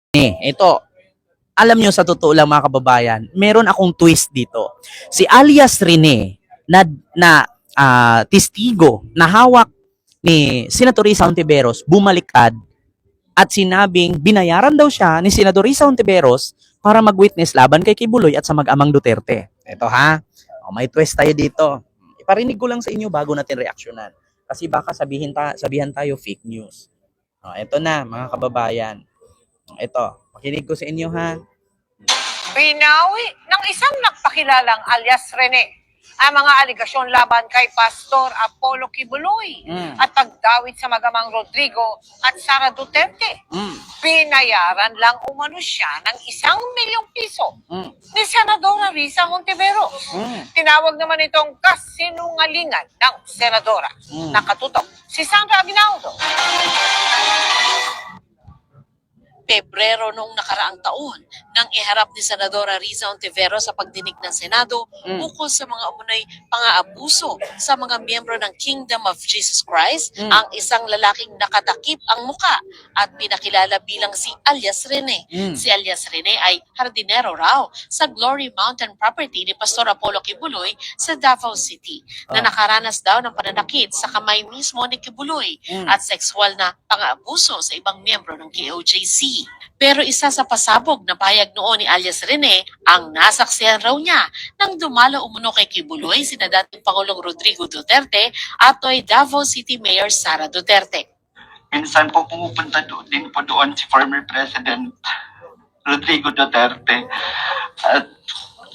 Ito, alam nyo sa totoo lang mga kababayan, meron akong twist dito. Si alias Rene na testigo na hawak ni Senator Risa Hontiveros bumaliktad at sinabing binayaran daw siya ni Senador Risa Hontiveros para mag-witness laban kay Kibuloy at sa mag-amang Duterte. Ito ha, may twist tayo dito. Iparinig ko lang sa inyo bago natin reaksyonan. Kasi baka sabihan tayo fake news. Ito na mga kababayan. Ito, pakinig ko sa inyo ha. Binawi ng isang nagpakilalang alias Rene ang mga aligasyon laban kay Pastor Apollo Kibuloy at pagdawit sa magamang Rodrigo at Sara Duterte. Binayaran lang umano siya ng 1,000,000 piso ni Senadora Risa Hontiveros. Tinawag naman itong kasinungalingan ng Senadora. Nakatutok si Sandra Aguinaldo. Pebrero noong nakaraang taon nang iharap ni Senadora Risa Hontiveros sa pagdinig ng Senado ukol sa mga umunoy pang-aabuso sa mga miyembro ng Kingdom of Jesus Christ ang isang lalaking nakatakip ang muka at pinakilala bilang si alias Rene. Si alias Rene ay hardinero raw sa Glory Mountain property ni Pastor Apollo Kibuloy sa Davao City na nakaranas daw ng pananakit sa kamay mismo ni Kibuloy at sexual na pang-aabuso sa ibang miyembro ng KOJC. Pero isa sa pasabog na payag noon ni alias Rene ang nasaksihan raw niya nang dumalo umuno kay Kibuloy sina dating Pangulong Rodrigo Duterte at toy Davao City Mayor Sara Duterte. Minsan po pumupunta din po doon si former President Rodrigo Duterte at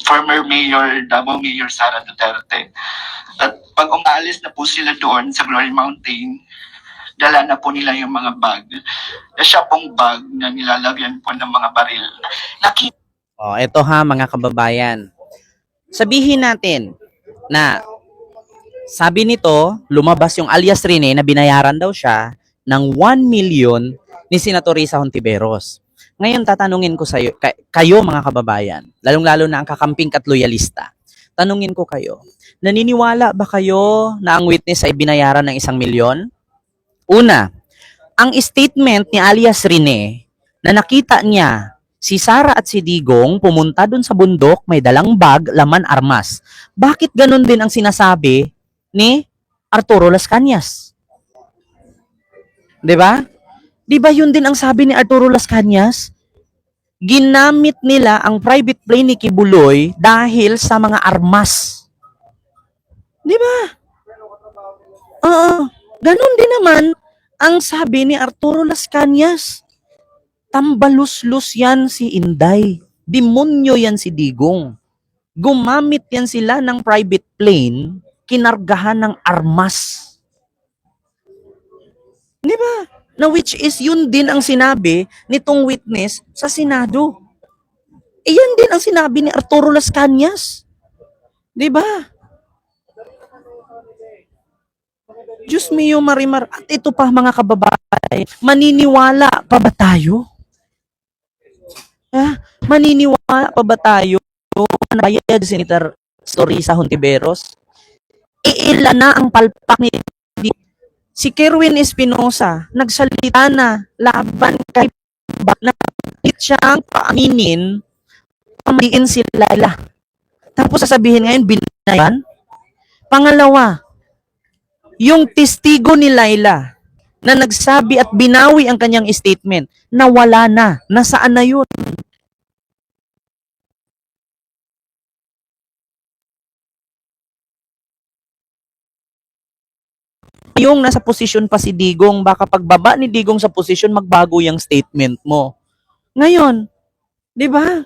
former Mayor, Davao Mayor Sara Duterte. At pag umaalis na po sila doon sa Glory Mountain, dala na po nila yung mga bag. Siya pong bag na nilalagyan po ng mga baril. Ito ha mga kababayan. Sabihin natin na sabi nito, lumabas yung alias Rene na binayaran daw siya ng 1 million ni Senator Risa Hontiveros. Ngayon tatanungin ko sa kayo mga kababayan, lalong-lalo na ang kakamping at loyalista. Tanungin ko kayo, naniniwala ba kayo na ang witness ay binayaran ng 1 milyon? Una, ang statement ni alias Rene na nakita niya si Sara at si Digong pumunta dun sa bundok, may dalang bag, laman armas. Bakit ganun din ang sinasabi ni Arturo Las Cañas? 'Di ba? 'Di ba yun din ang sabi ni Arturo Las Cañas? Ginamit nila ang private plane ni Kibuloy dahil sa mga armas. 'Di ba? Ganun din naman ang sabi ni Arturo Las Cañas. Tambalus-lus yan si Inday. Demonyo yan si Digong. Gumamit yan sila ng private plane, kinargahan ng armas. Di ba? Na which is yun din ang sinabi nitong witness sa Senado. Iyan din ang sinabi ni Arturo Las Cañas. Di ba? Diyos mio marimar. At ito pa mga kababayan, maniniwala pa ba tayo? Maniniwala pa ba tayo na bayad si Senator Risa Hontiveros? Ilan na ang palpak ni si Kerwin Espinosa, nagsalita na laban kay na siyang paaminin, pamaliin si Laila. Tapos sasabihin ngayon, binayan. Pangalawa, yung testigo ni Laila na nagsabi at binawi ang kanyang statement, nawala na. Nasaan na yun? Yung nasa posisyon pa si Digong, baka pagbaba ni Digong sa posisyon, magbago yung statement mo. Ngayon, di ba?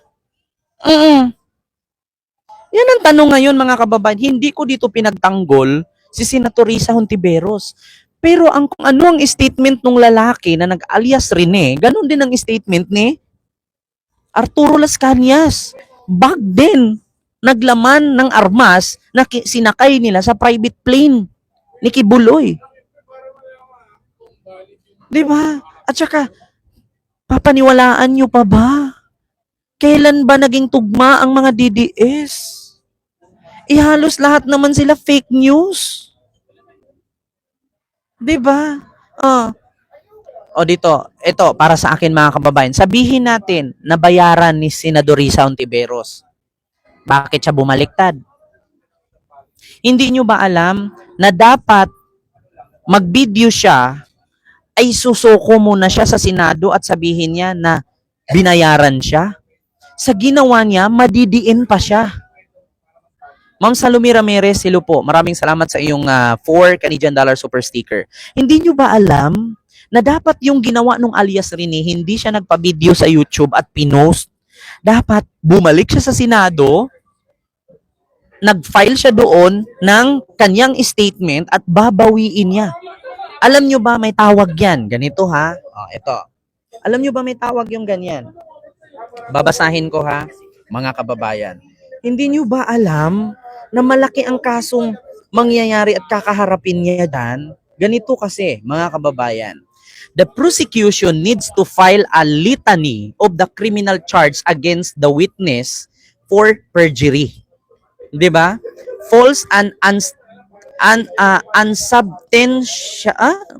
Yan ang tanong ngayon mga kababayan. Hindi ko dito pinagtanggol si Senator Risa Hontiveros. Pero kung ano ang statement ng lalaki na nag-alias Rene, ganun din ang statement ni Arturo Las Cañas. Bag din, naglaman ng armas na sinakay nila sa private plane ni Kibuloy. Di ba? At saka, papaniwalaan nyo pa ba? Kailan ba naging tugma ang mga DDS? Halos lahat naman sila fake news. 'Di ba? O dito, ito, para sa akin mga kababayan, sabihin natin na bayaran ni Senador Risa Ontiveros. Bakit siya bumaliktad? Hindi nyo ba alam na dapat mag-video siya, ay susuko muna siya sa Senado at sabihin niya na binayaran siya? Sa ginawa niya, madidiin pa siya. Ma'am Salome Ramirez, hello po. Maraming salamat sa iyong 4 Canadian dollar super sticker. Hindi nyo ba alam na dapat yung ginawa nung alias Rene, hindi siya nagpa-video sa YouTube at pinost? Dapat bumalik siya sa Senado, nag-file siya doon ng kanyang statement at babawiin niya. Alam nyo ba may tawag yan? Ganito ha. Ito. Alam nyo ba may tawag yung ganyan? Babasahin ko ha, mga kababayan. Hindi nyo ba alam na malaki ang kasong mangyayari at kakaharapin niya dan? Ganito kasi, mga kababayan. The prosecution needs to file a litany of the criminal charge against the witness for perjury. 'Di ba? False and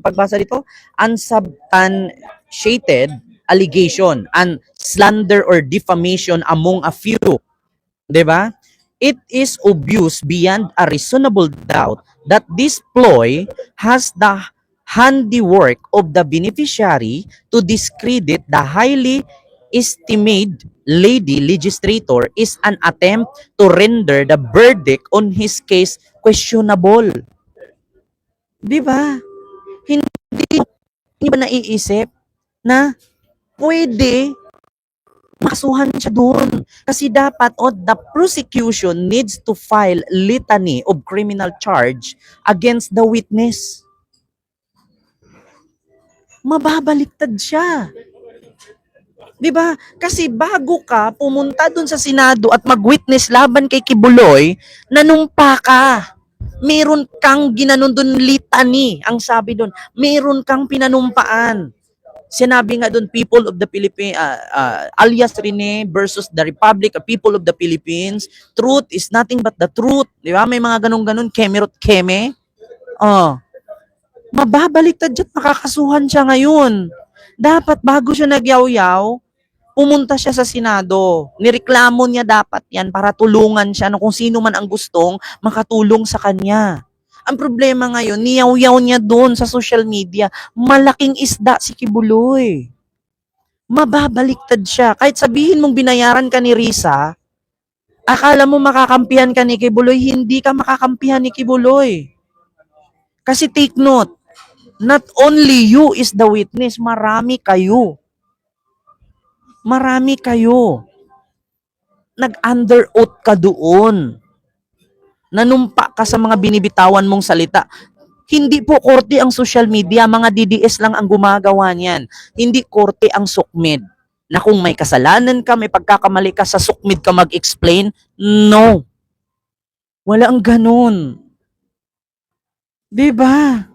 pagbasa dito, unsubstantiated allegation and slander or defamation among a few. 'Di ba? It is obvious beyond a reasonable doubt that this ploy has the handiwork of the beneficiary to discredit the highly estimated lady legislator is an attempt to render the verdict on his case questionable. 'Di ba? Hindi ba naiisip na pwede makasuhan siya doon? Kasi dapat the prosecution needs to file litany of criminal charge against the witness. Mababaliktad siya. 'Di ba? Kasi bago ka pumunta doon sa Senado at mag-witness laban kay Kibuloy, nanumpa ka. Meron kang ginanon doon litany, ang sabi doon. Meron kang pinanumpaan. Sinabi nga doon, people of the Philippines, alias Rene versus the Republic of People of the Philippines. Truth is nothing but the truth. Di ba? May mga ganun-ganun, kemerot keme. Mababaliktad dyan, makakasuhan siya ngayon. Dapat bago siya nagyaw-yaw, pumunta siya sa Senado. Nireklamo niya dapat yan para tulungan siya kung sino man ang gustong makatulong sa kanya. Ang problema ngayon, niyaw-yaw niya doon sa social media. Malaking isda si Kibuloy. Mababaliktad siya. Kahit sabihin mong binayaran ka ni Risa, akala mo makakampihan ka ni Kibuloy, hindi ka makakampihan ni Kibuloy. Kasi take note, not only you is the witness, marami kayo. Marami kayo. Nag-under oath ka doon. Nanumpa ka sa mga binibitawan mong salita. Hindi po korte ang social media, mga DDS lang ang gumagawa niyan. Hindi korte ang SOCMED. Na kung may kasalanan ka, may pagkakamali ka, sa SOCMED ka mag-explain. No. Wala ang ganun. Diba?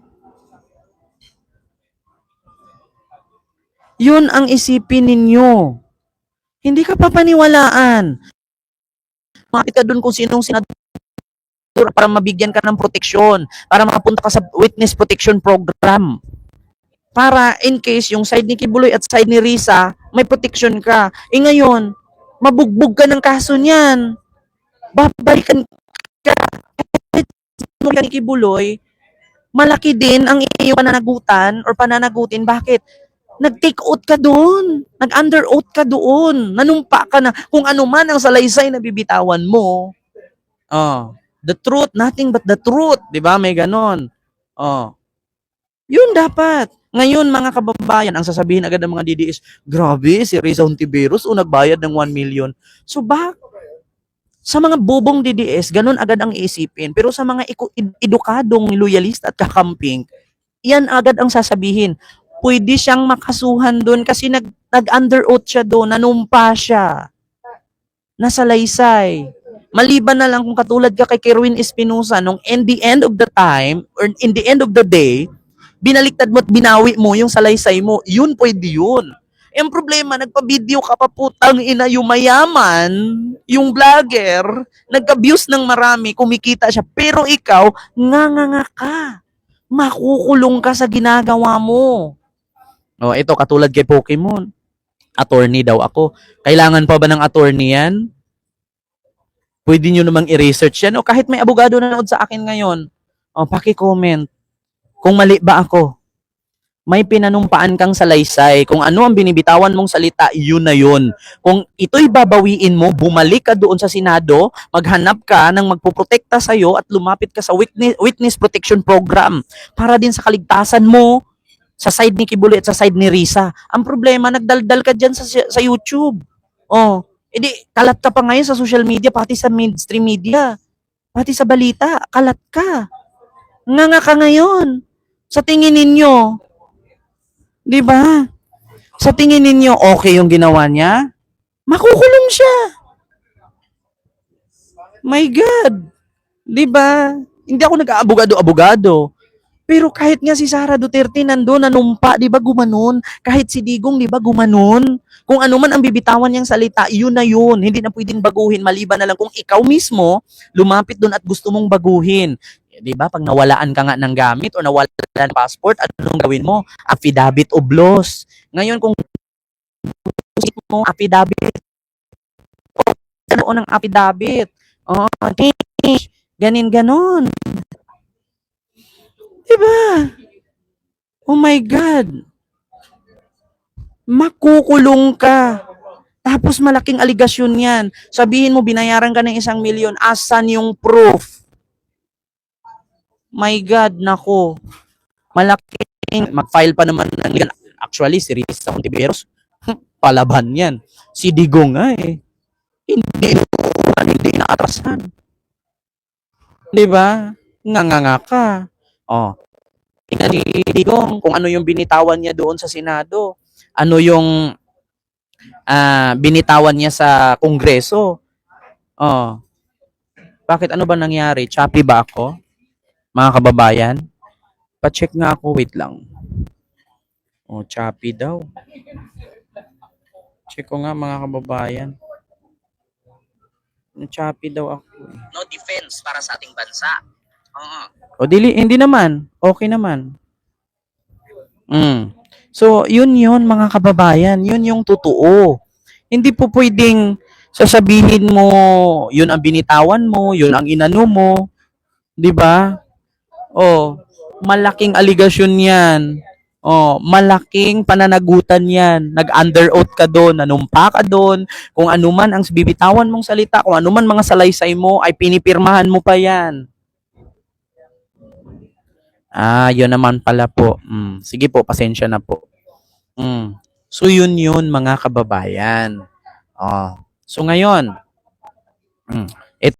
Yun ang isipin ninyo. Hindi ka papaniwalaan. Makita ka doon kung sinong senador para mabigyan ka ng proteksyon, para makapunta ka sa witness protection program. Para in case yung side ni Kibuloy at side ni Risa, may protection ka. Ngayon, mabugbog ka ng kaso niyan. Babalikan ka. Ni Kibuloy, malaki din ang iyong pananagutan or pananagutin. Bakit? Nag-take oath ka doon. Nag-under oath ka doon. Nanumpa ka na kung ano man ang salaysay na bibitawan mo. The truth, nothing but the truth. Diba? May ganon. Yun dapat. Ngayon, mga kababayan, ang sasabihin agad ng mga DDS, grabe, si Risa Ontiveros nagbayad ng 1 million. So, sa mga bobong DDS, ganon agad ang iisipin. Pero sa mga edukadong loyalista at kakamping, yan agad ang sasabihin. Pwede siyang makasuhan doon kasi nag-under oath siya doon, nanumpa siya. Nasalaysay. Maliban na lang kung katulad ka kay Kerwin Espinosa, nung in the end of the time, or in the end of the day, binaliktad mo at binawi mo yung salaysay mo, yun pwede yun. Yung problema, nagpa-video ka pa, putang ina, yung mayaman, yung vlogger, nag-abuse ng marami, kumikita siya, pero ikaw, nga ka. Makukulong ka sa ginagawa mo. O, ito, katulad kay Pokemon. Attorney daw ako. Kailangan pa ba ng attorney yan? Pwede nyo namang i-research yan. O kahit may abogado na nanood sa akin ngayon, o, paki-comment. Kung mali ba ako? May pinanumpaan kang salaysay. Kung ano ang binibitawan mong salita, yun na yun. Kung ito'y babawiin mo, bumalik ka doon sa Senado, maghanap ka ng magpoprotekta sa'yo at lumapit ka sa witness protection program para din sa kaligtasan mo sa side ni Kibuloy at sa side ni Risa. Ang problema, nagdaldal ka dyan sa YouTube. Oh, edi kalat ka pa ngayon sa social media, pati sa mainstream media, pati sa balita, kalat ka. Nga ka ngayon. Sa tingin ninyo, di ba? Sa tingin ninyo, okay yung ginawa niya? Makukulong siya. My God. Di ba? Hindi ako nag-aabogado-abogado. Pero kahit nga si Sara Duterte nandoon, nanumpa, di ba gumanon? Kahit si Digong, di ba gumanon? Kung ano man ang bibitawan niyang salita, yun na yun. Hindi na pwedeng baguhin, maliban na lang kung ikaw mismo lumapit doon at gusto mong baguhin. Di ba? Pag nawalaan ka nga ng gamit o nawalaan ng passport, anong gawin mo? Affidavit of loss. Ngayon, kung gusto mo affidavit, ano ng affidavit? Oh, ganon. Diba? Oh my God. Makukulong ka. Tapos malaking aligasyon yan. Sabihin mo, binayaran ka ng 1,000,000. Asan yung proof? My God, nako. Malaking, mag-file pa naman ng legal. Actually, si Risa Ontiveros, palaban yan. Si Digong nga eh. Hindi naatrasan. Diba? Nga ka. Oh. Tingnan ni Digong kung ano yung binitawan niya doon sa Senado. Ano yung binitawan niya sa Kongreso. Oh. Bakit ano ba nangyari? Choppy ba ako? Mga kababayan? Pa-check nga ako. Wait lang. Oh, choppy daw. Check ko nga mga kababayan. Choppy daw ako. No defense para sa ating bansa. O hindi naman. Okay naman. So, yun mga kababayan. Yun yung totoo. Hindi po pwedeng sasabihin mo, yun ang binitawan mo, yun ang inano mo. 'Di ba? Oh, malaking aligasyon yan. Oh, malaking pananagutan yan. Nag-under oath ka doon, nanumpa ka doon. Kung ano man ang bibitawan mong salita, kung ano man mga salaysay mo, ay pinipirmahan mo pa yan. Yun naman pala po. Sige po, pasensya na po. So yun mga kababayan. So ngayon,